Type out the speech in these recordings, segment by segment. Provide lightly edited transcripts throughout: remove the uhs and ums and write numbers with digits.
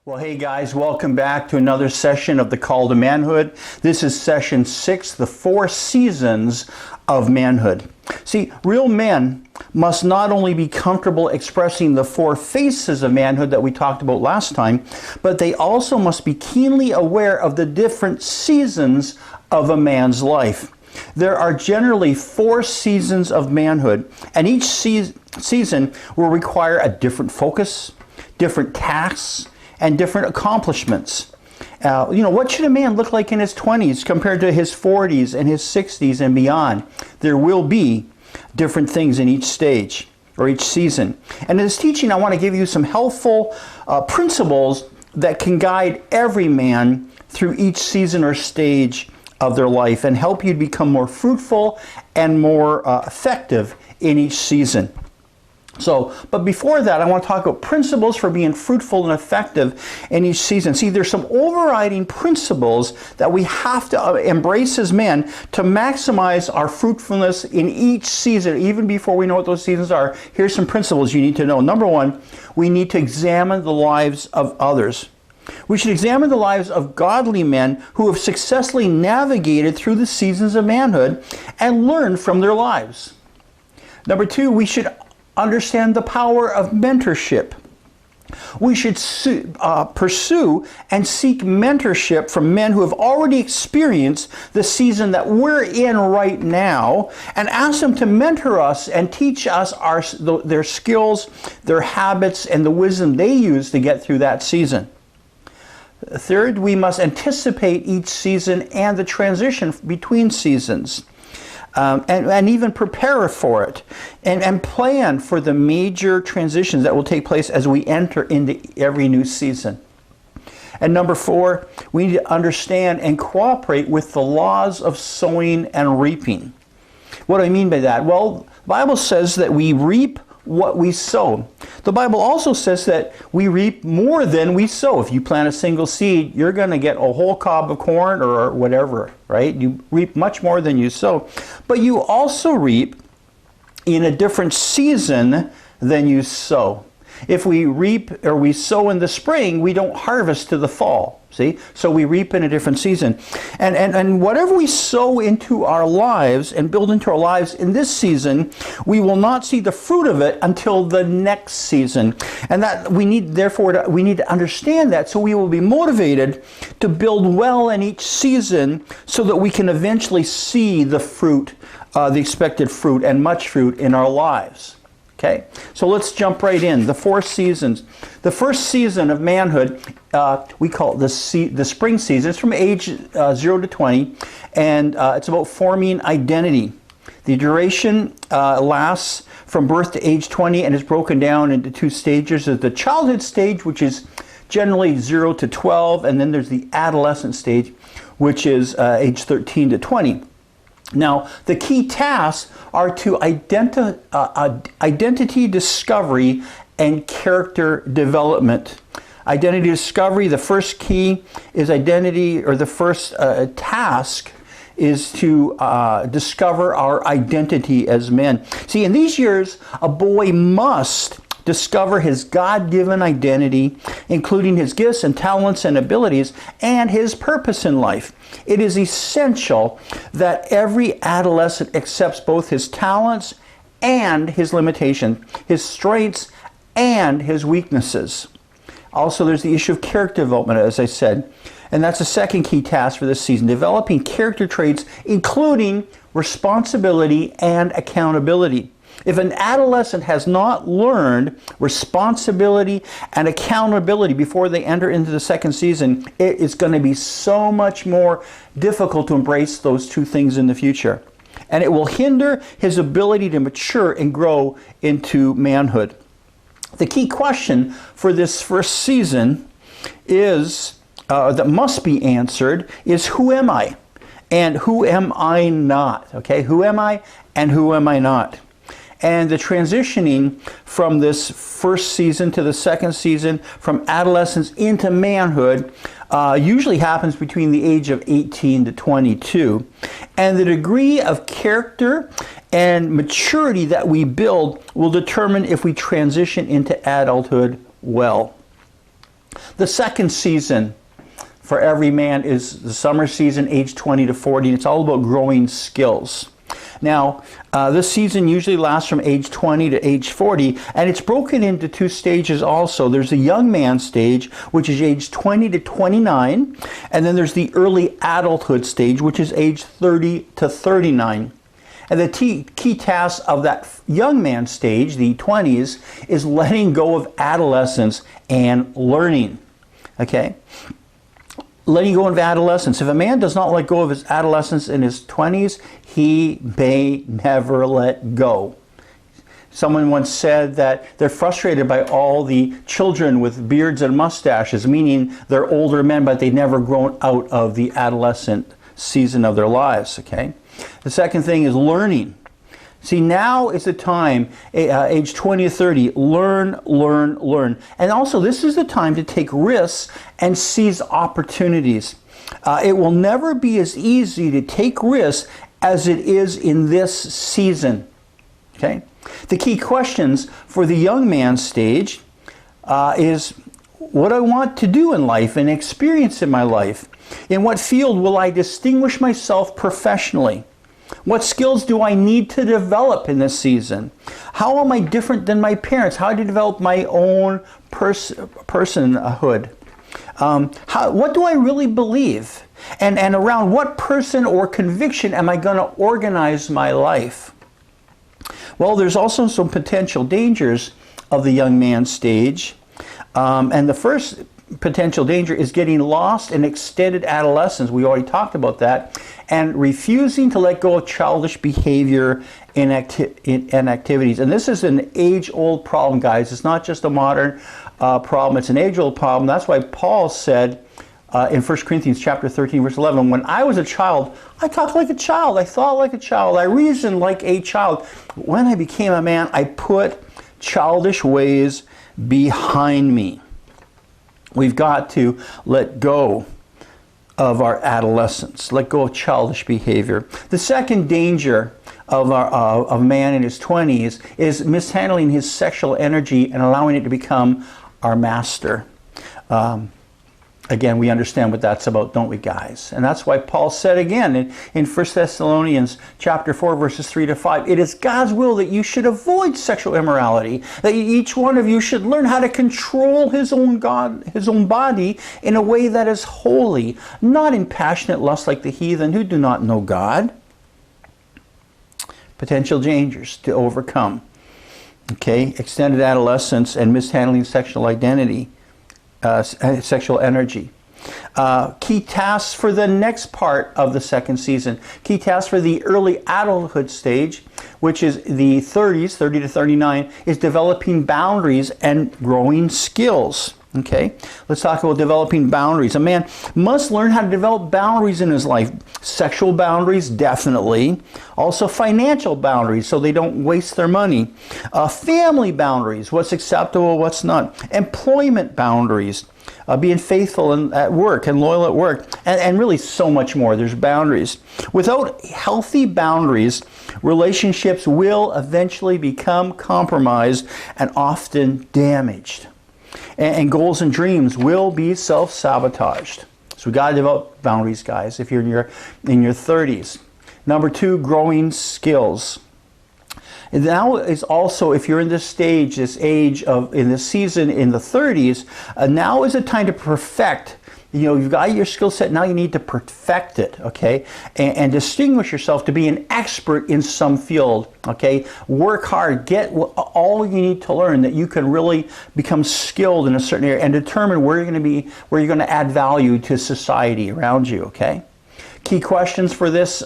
Well, hey guys, welcome back to another session of the Call to Manhood. This is session 6, the 4 seasons of manhood. See, real men must not only be comfortable expressing the 4 faces of manhood that we talked about last time, but they also must be keenly aware of the different seasons of a man's life. There are generally 4 seasons of manhood, and each season will require a different focus, different tasks, and different accomplishments. What should a man look like in his 20s compared to his 40s and his 60s and beyond? There will be different things in each stage or each season. And in this teaching, I want to give you some helpful principles that can guide every man through each season or stage of their life and help you to become more fruitful and more effective in each season. But before that, I want to talk about principles for being fruitful and effective in each season. See, there's some overriding principles that we have to embrace as men to maximize our fruitfulness in each season, even before we know what those seasons are. Here's some principles you need to know. Number 1, we need to examine the lives of others. We should examine the lives of godly men who have successfully navigated through the seasons of manhood and learn from their lives. Number 2, we should understand the power of mentorship. We should pursue and seek mentorship from men who have already experienced the season that we're in right now and ask them to mentor us and teach us their skills, their habits, and the wisdom they use to get through that season. Third, we must anticipate each season and the transition between seasons. And even prepare for it and plan for the major transitions that will take place as we enter into every new season. And number 4, we need to understand and cooperate with the laws of sowing and reaping. What do I mean by that? Well, the Bible says that we reap what we sow. The Bible also says that we reap more than we sow. If you plant a single seed, you're going to get a whole cob of corn or whatever, right? You reap much more than you sow. But you also reap in a different season than you sow. If we reap or we sow in the spring, we don't harvest to the fall. See? So we reap in a different season. And whatever we sow into our lives and build into our lives in this season, we will not see the fruit of it until the next season. And that we need to understand that, so we will be motivated to build well in each season so that we can eventually see the fruit, the expected fruit and much fruit in our lives. Okay, so let's jump right in. The 4 seasons. The first season of manhood, we call it the spring season. It's from age 0 to 20, and it's about forming identity. The duration lasts from birth to age 20 and is broken down into 2 stages. There's the childhood stage, which is generally 0 to 12, and then there's the adolescent stage, which is age 13 to 20. Now, the key tasks are to identity discovery and character development. Identity discovery, the first key is identity, or the first task is to discover our identity as men. See, in these years, a boy must discover his God-given identity, including his gifts and talents and abilities, and his purpose in life. It is essential that every adolescent accepts both his talents and his limitations, his strengths and his weaknesses. Also, there's the issue of character development, as I said. And that's the second key task for this season, developing character traits, including responsibility and accountability. If an adolescent has not learned responsibility and accountability before they enter into the second season, it is going to be so much more difficult to embrace those 2 things in the future. And it will hinder his ability to mature and grow into manhood. The key question for this first season is, that must be answered, is who am I? And who am I not? Okay, who am I and who am I not? And the transitioning from this first season to the second season, from adolescence into manhood, usually happens between the age of 18 to 22. And the degree of character and maturity that we build will determine if we transition into adulthood well. The second season for every man is the summer season, age 20 to 40. It's all about growing skills. Now, this season usually lasts from age 20 to age 40, and it's broken into two stages also. There's the young man stage, which is age 20 to 29, and then there's the early adulthood stage, which is age 30 to 39. And the key task of that young man stage, the 20s, is letting go of adolescence and learning. Okay? Letting go of adolescence. If a man does not let go of his adolescence in his 20s, he may never let go. Someone once said that they're frustrated by all the children with beards and mustaches, meaning they're older men, but they've never grown out of the adolescent season of their lives. Okay? The second thing is learning. See, now is the time, age 20 to 30, learn. And also, this is the time to take risks and seize opportunities. It will never be as easy to take risks as it is in this season. Okay? The key questions for the young man stage is what I want to do in life and experience in my life. In what field will I distinguish myself professionally? What skills do I need to develop in this season? How am I different than my parents? How do I develop my own personhood? What do I really believe? And around what person or conviction am I going to organize my life? Well, there's also some potential dangers of the young man stage. And the first potential danger is getting lost in extended adolescence. We already talked about that. And refusing to let go of childish behavior and activities. And this is an age-old problem, guys. It's not just a modern problem. It's an age-old problem. That's why Paul said in 1 Corinthians chapter 13, verse 11, when I was a child, I talked like a child. I thought like a child. I reasoned like a child. When I became a man, I put childish ways behind me. We've got to let go of our adolescence, let go of childish behavior. The second danger of a man in his 20s is mishandling his sexual energy and allowing it to become our master. Again, we understand what that's about, don't we, guys? And that's why Paul said again in 1 Thessalonians chapter 4, verses 3 to 5, it is God's will that you should avoid sexual immorality, that each one of you should learn how to control his own body in a way that is holy, not in passionate lust like the heathen who do not know God. Potential dangers to overcome. Okay, extended adolescence and mishandling sexual identity. Sexual energy. Key tasks for the next part of the second season. Key tasks for the early adulthood stage, which is the 30s, 30 to 39, is developing boundaries and growing skills. Okay, let's talk about developing boundaries. A man must learn how to develop boundaries in his life. Sexual boundaries, definitely. Also financial boundaries, so they don't waste their money. Family boundaries, what's acceptable, what's not. Employment boundaries, being faithful at work and loyal at work, and really so much more. There's boundaries. Without healthy boundaries, relationships will eventually become compromised and often damaged. And goals and dreams will be self-sabotaged. So we got to develop boundaries, guys, if you're in your 30s. Number 2, growing skills. And now is also, if you're in this stage, this age of, in this season in the 30s, now is a time to perfect. You know, you've got your skill set, now you need to perfect it, okay? And distinguish yourself to be an expert in some field, okay? Work hard, get all you need to learn that you can really become skilled in a certain area and determine where you're going to add value to society around you, okay? Key questions for this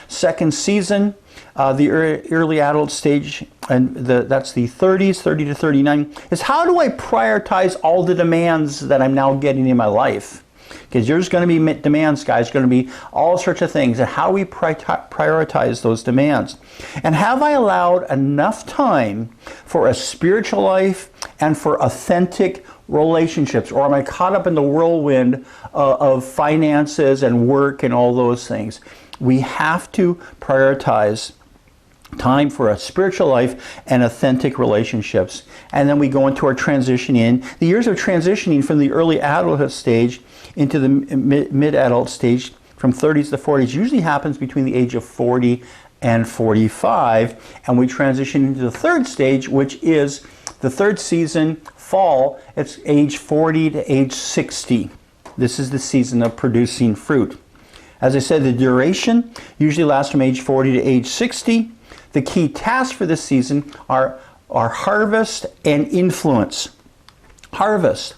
second season, the early adult stage, and that's the 30s, 30 to 39, is how do I prioritize all the demands that I'm now getting in my life? Because there's going to be demands, guys. There's going to be all sorts of things. And how do we prioritize those demands? And have I allowed enough time for a spiritual life and for authentic relationships? Or am I caught up in the whirlwind of finances and work and all those things? We have to prioritize time for a spiritual life and authentic relationships. And then we go into our transition in. The years of transitioning from the early adulthood stage into the mid-adult stage, from 30s to 40s, usually happens between the age of 40 and 45. And we transition into the third stage, which is the third season, fall. It's age 40 to age 60. This is the season of producing fruit. As I said, the duration usually lasts from age 40 to age 60. The key tasks for this season are harvest and influence. Harvest.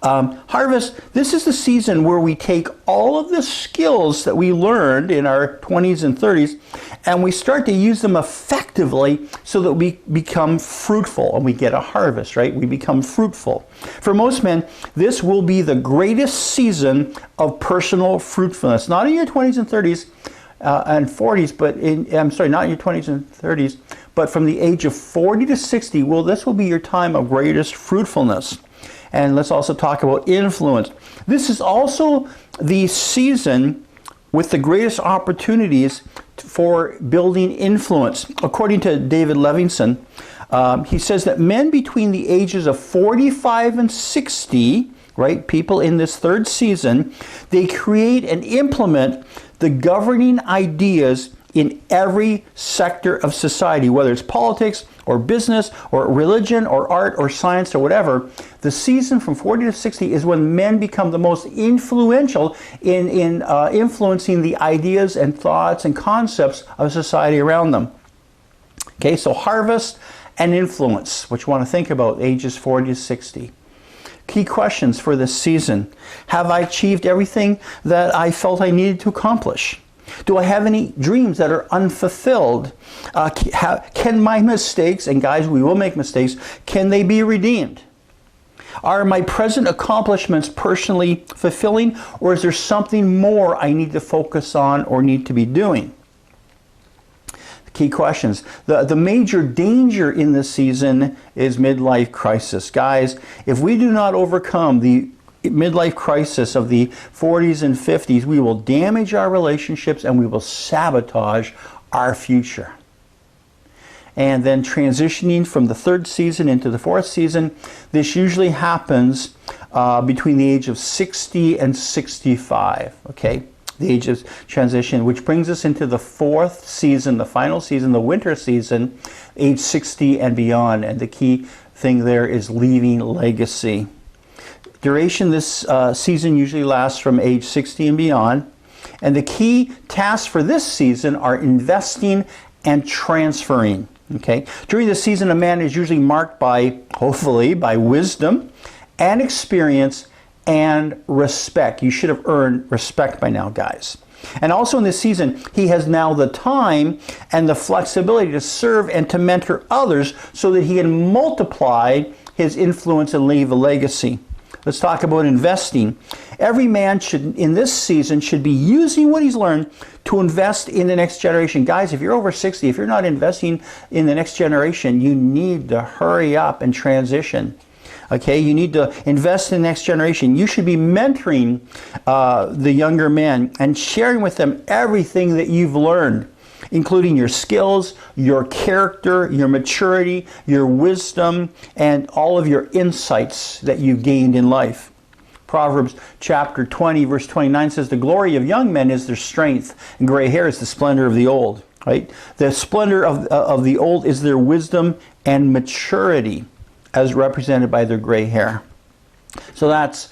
Harvest, this is the season where we take all of the skills that we learned in our 20s and 30s and we start to use them effectively so that we become fruitful and we get a harvest, right? We become fruitful. For most men, this will be the greatest season of personal fruitfulness. Not in your 20s and 30s and 40s, but not in your 20s and 30s, but from the age of 40 to 60, this will be your time of greatest fruitfulness. And let's also talk about influence. This is also the season with the greatest opportunities for building influence. According to David Levinson, he says that men between the ages of 45 and 60, right, people in this third season, they create and implement the governing ideas in every sector of society, whether it's politics or business or religion or art or science or whatever. The season from 40 to 60 is when men become the most influential in influencing the ideas and thoughts and concepts of society around them. Okay, so harvest and influence, which you want to think about, ages 40 to 60. Key questions for this season. Have I achieved everything that I felt I needed to accomplish? Do I have any dreams that are unfulfilled? Can my mistakes, and guys, we will make mistakes, can they be redeemed? Are my present accomplishments personally fulfilling, or is there something more I need to focus on or need to be doing? Key questions. The major danger in this season is midlife crisis. Guys, if we do not overcome the midlife crisis of the 40s and 50s, we will damage our relationships and we will sabotage our future. And then transitioning from the third season into the fourth season, this usually happens between the age of 60 and 65, okay? The age of transition, which brings us into the fourth season, the final season, the winter season, age 60 and beyond. And the key thing there is leaving legacy. Duration this season usually lasts from age 60 and beyond. And the key tasks for this season are investing and transferring. Okay? During this season, a man is usually marked by, hopefully, by wisdom and experience and respect. You should have earned respect by now, guys. And also in this season, he has now the time and the flexibility to serve and to mentor others so that he can multiply his influence and leave a legacy. Let's talk about investing. Every man should, in this season, should be using what he's learned to invest in the next generation. Guys, if you're over 60, if you're not investing in the next generation, you need to hurry up and transition. Okay, you need to invest in the next generation. You should be mentoring the younger men and sharing with them everything that you've learned, including your skills, your character, your maturity, your wisdom, and all of your insights that you've gained in life. Proverbs chapter 20, verse 29 says, "The glory of young men is their strength, and gray hair is the splendor of the old." Right? The splendor of the old is their wisdom and maturity, as represented by their gray hair. So that's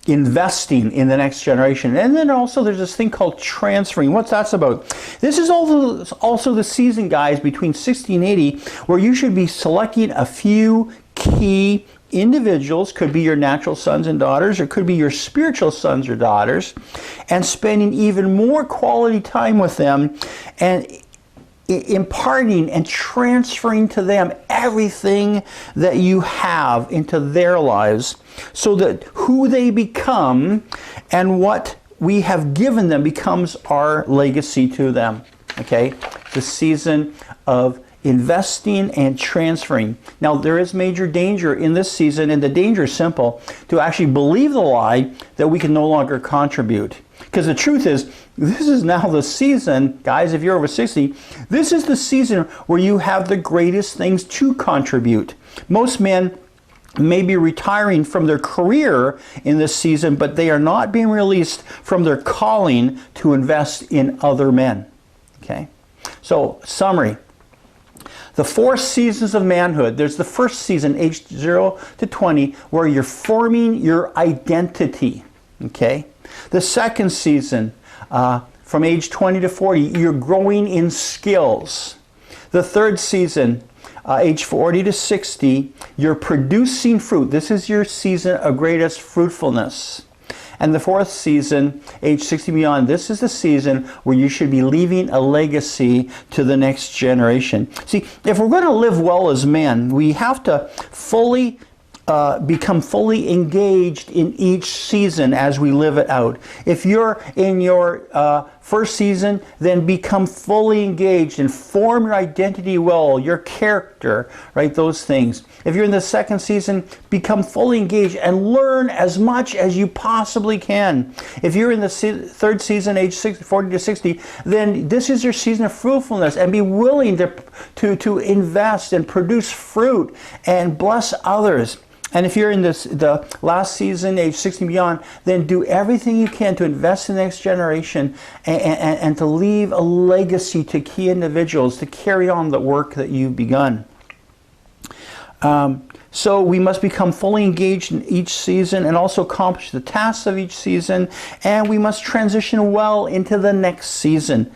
investing in the next generation. And then also there's this thing called transferring. What's that about? This is also the season, guys, between 60 and 80, where you should be selecting a few key individuals, could be your natural sons and daughters, or could be your spiritual sons or daughters, and spending even more quality time with them and imparting and transferring to them everything that you have into their lives, so that who they become and what we have given them becomes our legacy to them. Okay? The season of investing and transferring. Now, there is major danger in this season, and the danger is simple: to actually believe the lie that we can no longer contribute. Because the truth is, this is now the season, guys, if you're over 60, this is the season where you have the greatest things to contribute. Most men may be retiring from their career in this season, but they are not being released from their calling to invest in other men. Okay? So, summary. The 4 seasons of manhood. There's the first season, age 0 to 20, where you're forming your identity. Okay? The second season, from age 20 to 40, you're growing in skills. The third season, age 40 to 60, you're producing fruit. This is your season of greatest fruitfulness. And the fourth season, age 60 beyond, this is the season where you should be leaving a legacy to the next generation. See, if we're going to live well as men, we have to become fully engaged in each season as we live it out. If you're in your first season, then become fully engaged and form your identity well, your character, right? Those things. If you're in the second season, become fully engaged and learn as much as you possibly can. If you're in the third season, age 40 to 60, then this is your season of fruitfulness, and be willing to invest and produce fruit and bless others. And if you're in the last season, age 60 and beyond, then do everything you can to invest in the next generation and to leave a legacy to key individuals to carry on the work that you've begun. So we must become fully engaged in each season and also accomplish the tasks of each season, and we must transition well into the next season.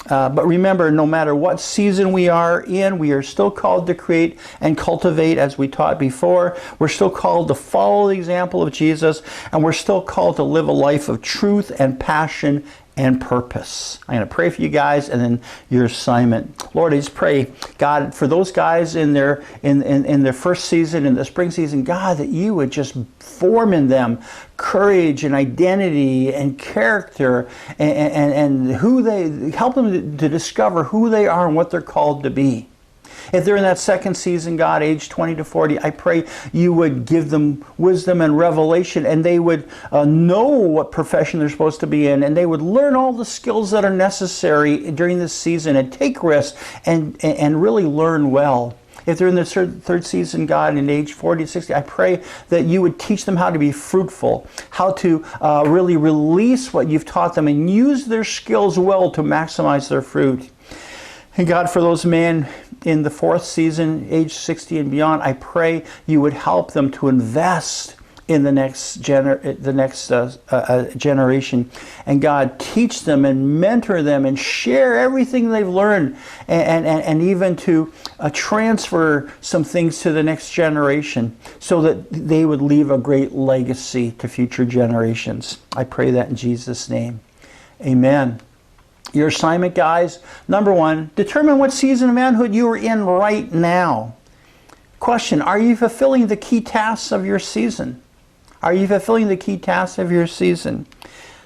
But remember, no matter what season we are in, we are still called to create and cultivate, as we taught before. We're still called to follow the example of Jesus, and we're still called to live a life of truth and passion and purpose. I'm going to pray for you guys and then your assignment. Lord, I just pray, God, for those guys in their first season, in the spring season, God, that you would just form in them courage and identity and character, and who they, help them to discover who they are and what they're called to be. If they're in that second season, God, age 20 to 40, I pray you would give them wisdom and revelation, and they would know what profession they're supposed to be in, and they would learn all the skills that are necessary during this season and take risks and really learn well. If they're in the third season, God, in age 40 to 60, I pray that you would teach them how to be fruitful, how to really release what you've taught them and use their skills well to maximize their fruit. And God, for those men in the fourth season, age 60 and beyond, I pray you would help them to invest in the next generation. And God, teach them and mentor them and share everything they've learned, and even to transfer some things to the next generation so that they would leave a great legacy to future generations. I pray that in Jesus' name. Amen. Your assignment, guys, number 1, determine what season of manhood you are in right now. Question, are you fulfilling the key tasks of your season? Are you fulfilling the key tasks of your season?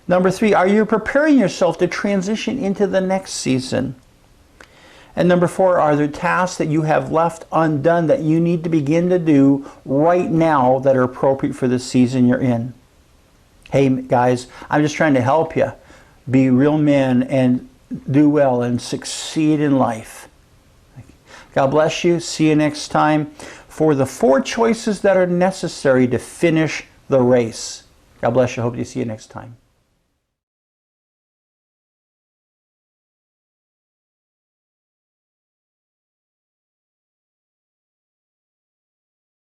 Number 3, are you preparing yourself to transition into the next season? And number 4, are there tasks that you have left undone that you need to begin to do right now that are appropriate for the season you're in? Hey, guys, I'm just trying to help you be real men and do well and succeed in life. God bless you. See you next time for the 4 choices that are necessary to finish the race. God bless you. Hope to see you next time.